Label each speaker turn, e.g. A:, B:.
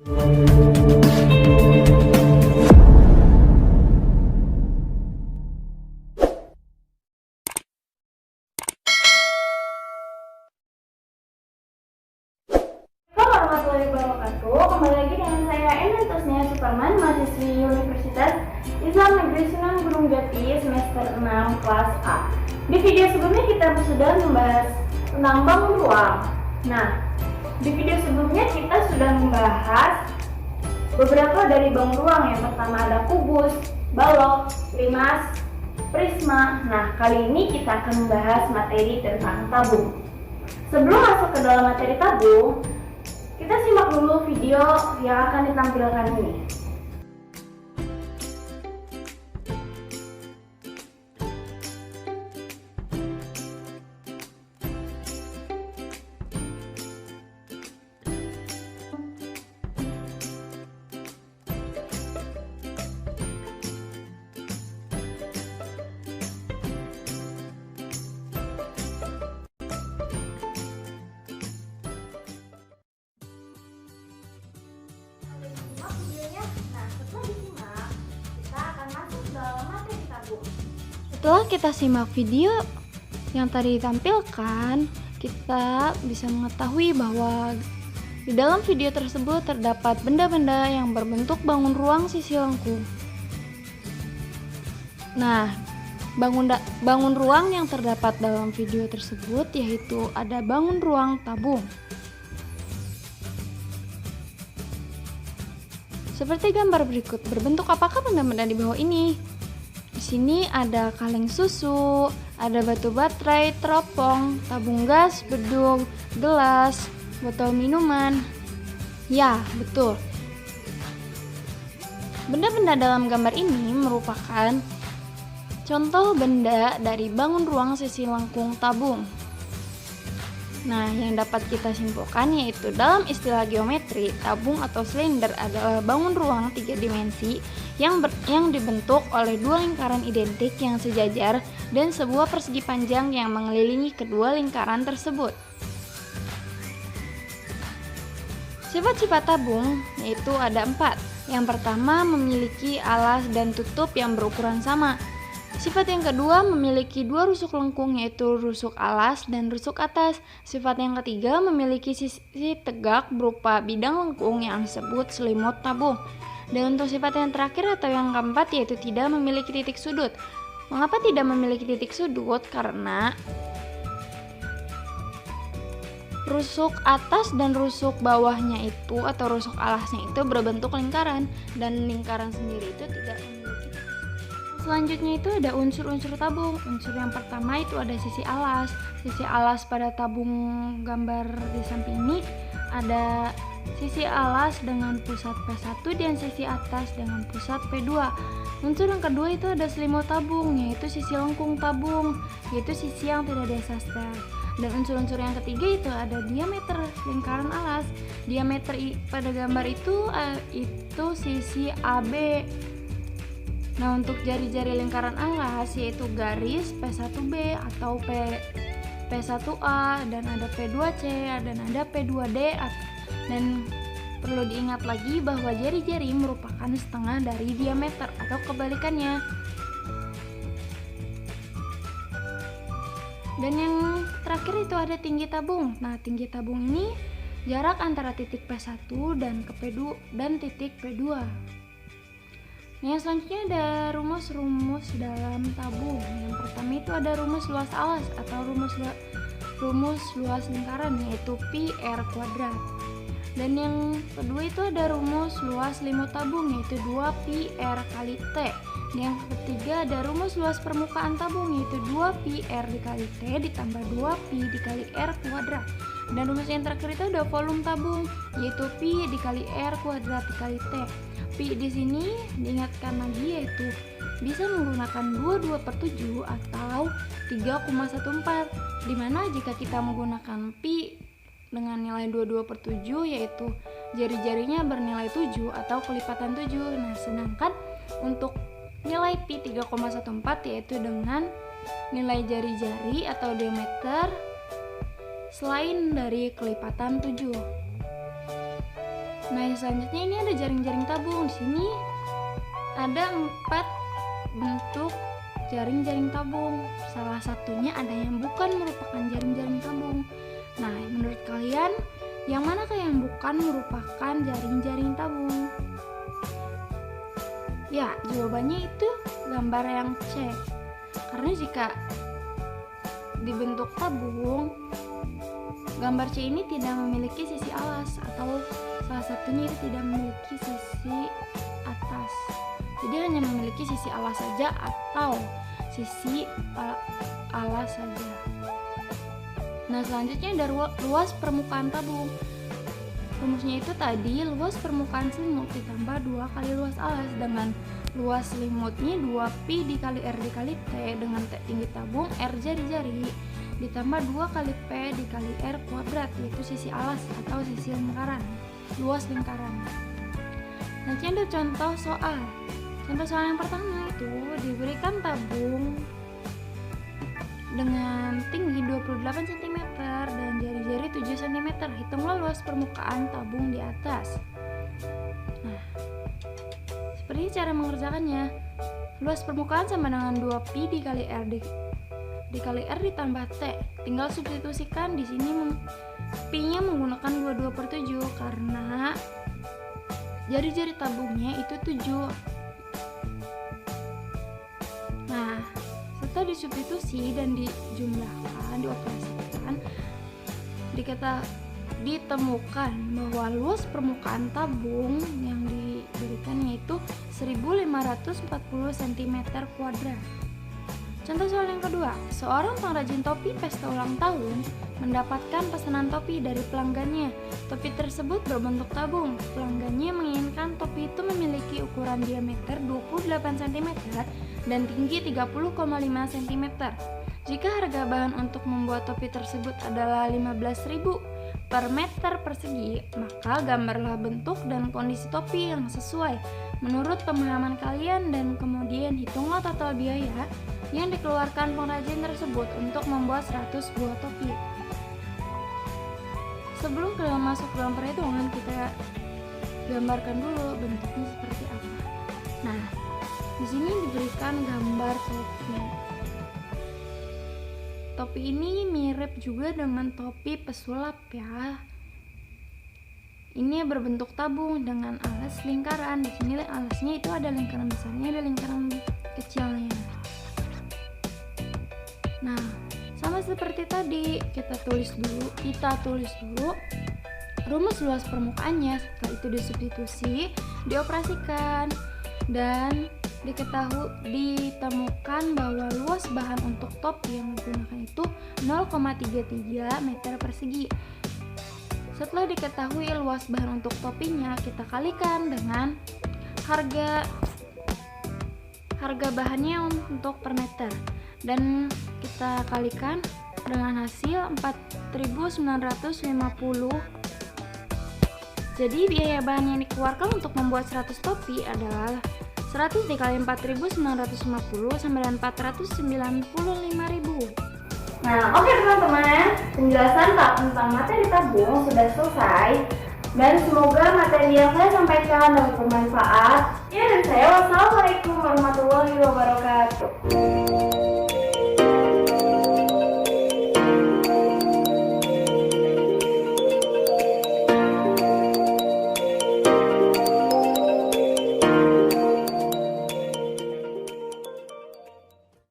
A: Warahmatullahi wabarakatuh. Kembali lagi dengan saya Enantusnya Superman, mahasiswi Universitas Islam Negeri Sunan Gunung Jati semester 6 kelas A. Di video sebelumnya kita sudah membahas tentang bangun ruang. Nah, di video sebelumnya kita sudah membahas beberapa dari bangun ruang. Yang pertama ada kubus, balok, limas, prisma. Nah, kali ini kita akan membahas materi tentang tabung. Sebelum masuk ke dalam materi tabung, kita simak dulu video yang akan ditampilkan ini.
B: Setelah kita simak video yang tadi ditampilkan, kita bisa mengetahui bahwa di dalam video tersebut terdapat benda-benda yang berbentuk bangun ruang sisi lengkung. Nah, bangun ruang yang terdapat dalam video tersebut yaitu ada bangun ruang tabung. Seperti gambar berikut, berbentuk apakah benda-benda di bawah ini? Di sini ada kaleng susu, ada batu baterai, teropong, tabung gas, bedug, gelas, botol minuman. Ya, betul. Benda-benda dalam gambar ini merupakan contoh benda dari bangun ruang sisi lengkung tabung. Nah, yang dapat kita simpulkan yaitu dalam istilah geometri, tabung atau silinder adalah bangun ruang 3 dimensi yang dibentuk oleh dua lingkaran identik yang sejajar dan sebuah persegi panjang yang mengelilingi kedua lingkaran tersebut. Sifat-sifat tabung yaitu ada 4. Yang pertama, memiliki alas dan tutup yang berukuran sama. Sifat yang kedua, memiliki dua rusuk lengkung yaitu rusuk alas dan rusuk atas. Sifat yang ketiga, memiliki sisi tegak berupa bidang lengkung yang disebut selimut tabung. Dan untuk sifat yang terakhir atau yang keempat yaitu tidak memiliki titik sudut. Mengapa tidak memiliki titik sudut? Karena rusuk atas dan rusuk bawahnya itu atau rusuk alasnya itu berbentuk lingkaran, dan lingkaran sendiri itu tidak memiliki. Selanjutnya itu ada unsur-unsur tabung. Unsur yang pertama itu ada sisi alas. Sisi alas pada tabung gambar di samping ini ada sisi alas dengan pusat P1 dan sisi atas dengan pusat P2. Unsur yang kedua itu ada selimut tabung, yaitu sisi lengkung tabung, yaitu sisi yang tidak desaster. Dan unsur-unsur yang ketiga itu ada diameter lingkaran alas. Diameter pada gambar itu sisi AB. Nah, untuk jari-jari lingkaran alas yaitu garis P1B atau P1A, dan ada P2C dan ada P2D. Dan perlu diingat lagi bahwa jari-jari merupakan setengah dari diameter atau kebalikannya. Dan yang terakhir itu ada tinggi tabung. Nah, tinggi tabung ini jarak antara titik P1 dan ke P2 dan titik P2. Yang selanjutnya ada rumus-rumus dalam tabung. Yang pertama itu ada rumus luas alas atau rumus luas lingkaran yaitu pi r kuadrat. Dan yang kedua itu ada rumus luas selimut tabung yaitu 2 pi r kali t. Yang ketiga ada rumus luas permukaan tabung yaitu 2 pi r dikali t ditambah 2 pi dikali r kuadrat. Dan rumus yang terakhir itu ada volume tabung yaitu pi dikali r kuadrat dikali t. Pi di sini diingatkan lagi yaitu bisa menggunakan 22/7 atau 3,14, dimana jika kita menggunakan pi dengan nilai 22/7 yaitu jari-jarinya bernilai 7 atau kelipatan 7. Nah, sedangkan untuk nilai pi 3,14 yaitu dengan nilai jari-jari atau diameter selain dari kelipatan 7. Nah, yang selanjutnya ini ada jaring-jaring tabung. Di sini ada 4 bentuk jaring-jaring tabung. Salah satunya ada yang bukan merupakan jaring-jaring tabung. Nah, menurut kalian yang manakah yang bukan merupakan jaring-jaring tabung? Ya, jawabannya itu gambar yang C. Karena jika dibentuk tabung, gambar C ini tidak memiliki sisi alas, atau salah satunya itu tidak memiliki sisi atas. Jadi hanya memiliki sisi alas saja atau sisi alas saja. Nah, selanjutnya ada luas permukaan tabung. Rumusnya itu tadi luas permukaan selimut ditambah 2 kali luas alas, dengan luas selimutnya 2pi dikali R dikali T, dengan T tinggi tabung, R jari-jari, ditambah 2 kali P dikali R kuadrat, yaitu sisi alas atau sisi lingkaran, luas lingkaran. Nanti ada contoh soal. Contoh soal yang pertama itu diberikan tabung dengan tinggi 28 cm dan jari-jari 7 cm. Hitunglah luas permukaan tabung di atas. Nah, seperti cara mengerjakannya. Luas permukaan sama dengan 2pi dikali R dikali R ditambah T. Tinggal substitusikan di sini pi-nya menggunakan 22/7 karena jari-jari tabungnya itu 7. Nah, setelah disubstitusi dan dijumlahkan, dioperasikan, ditemukan bahwa luas permukaan tabung yang diberikan yaitu 1540 cm². Contoh soal yang kedua, seorang pengrajin topi pesta ulang tahun mendapatkan pesanan topi dari pelanggannya. Topi tersebut berbentuk tabung. Pelanggannya menginginkan topi itu memiliki ukuran diameter 28 cm dan tinggi 30,5 cm. Jika harga bahan untuk membuat topi tersebut adalah 15.000 per meter persegi, maka gambarlah bentuk dan kondisi topi yang sesuai menurut pemahaman kalian, dan kemudian hitunglah total biaya yang dikeluarkan pengrajin tersebut untuk membuat 100 buah topi. Sebelum masuk dalam perhitungan, kita gambarkan dulu bentuknya seperti apa. Nah, di sini diberikan gambar topi. Topi ini mirip juga dengan topi pesulap ya. Ini berbentuk tabung dengan alas lingkaran. Di sini alasnya itu ada lingkaran besarnya, ada lingkaran kecilnya. Nah, sama seperti tadi, kita tulis dulu rumus luas permukaannya. Setelah itu disubstitusi, dioperasikan, dan ditemukan bahwa luas bahan untuk topi yang digunakan itu 0,33 meter persegi. Setelah diketahui luas bahan untuk topinya, kita kalikan dengan harga bahannya untuk per meter, dan kita kalikan dengan hasil 4.950. Jadi biaya bahan yang dikeluarkan untuk membuat 100 topi adalah 100 dikali 4.950 sama dengan 495.000.
A: Nah, oke teman-teman, penjelasan tentang materi tabung sudah selesai, dan semoga materi yang saya sampaikan dapat bermanfaat. Ya, dan saya wassalamualaikum warahmatullahi wabarakatuh.